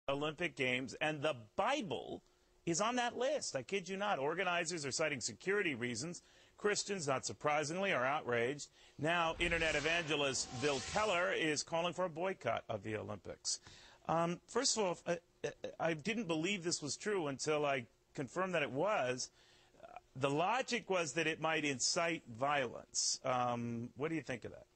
Olympic Games, and the Bible is on that list. I kid you not. Organizers are citing security reasons. Christians, not surprisingly, are outraged. Now, Internet evangelist Bill Keller is calling for a boycott of the Olympics. First of all, I didn't believe this was true until I confirmed that it was. The logic was that it might incite violence. What do you think of that?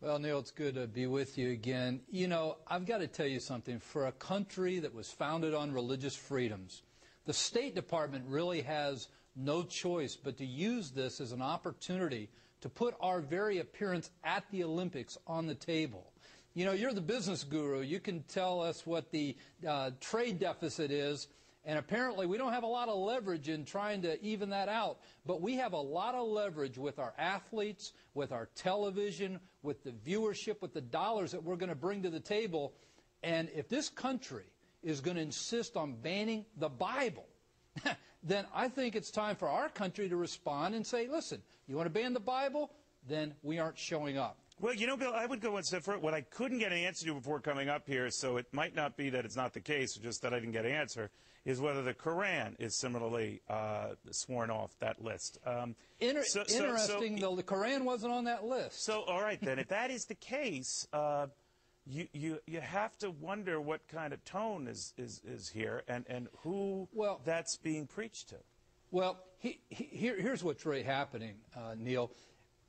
Well, Neil, it's good to be with you again. You know, I've got to tell you something. For a country that was founded on religious freedoms, the State Department really has no choice but to use this as an opportunity to put our very appearance at the Olympics on the table. You know, you're the business guru. You can tell us what the trade deficit is. And apparently we don't have a lot of leverage in trying to even that out. But we have a lot of leverage with our athletes, with our television, with the viewership, with the dollars that we're going to bring to the table. And if this country is going to insist on banning the Bible, then I think it's time for our country to respond and say, listen, you want to ban the Bible? Then we aren't showing up. Well, you know, Bill, I would go one step further. What I couldn't get an answer to before coming up here, so it might not be that it's not the case, just that I didn't get an answer, is whether the Quran is similarly sworn off that list. Interesting, though, the Quran wasn't on that list. So, all right, then, if that is the case, you have to wonder what kind of tone is here and who that's being preached to. Well, here's what's really happening, Neil.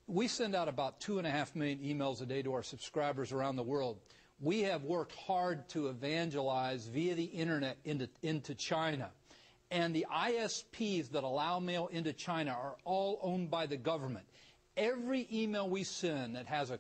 We send out about 2.5 million emails a day to our subscribers around the world. We have worked hard to evangelize via the Internet into China. And the ISPs that allow mail into China are all owned by the government. Every email we send that has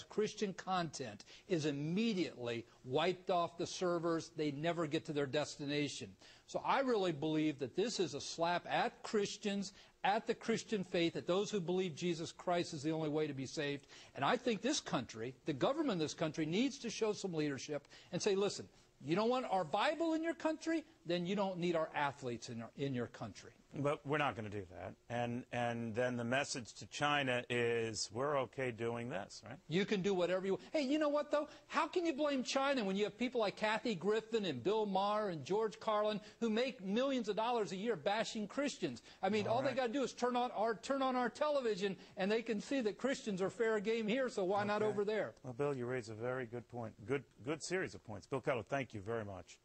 Christian content is immediately wiped off the servers. They never get to their destination. So I really believe that this is a slap at Christians, at the Christian faith, at those who believe Jesus Christ is the only way to be saved. And I think this country, the government of this country, needs to show some leadership and say, listen, you don't want our Bible in your country, then you don't need our athletes in your country. But we're not going to do that. And then the message to China is we're okay doing this, right? You can do whatever you want. Hey, you know what, though? How can you blame China when you have people like Kathy Griffin and Bill Maher and George Carlin who make millions of dollars a year bashing Christians? I mean, all they got to do is turn on our television, and they can see that Christians are fair game here, so why not over there? Well, Bill, you raise a very good point. Good series of points. Bill Keller, thank you very much.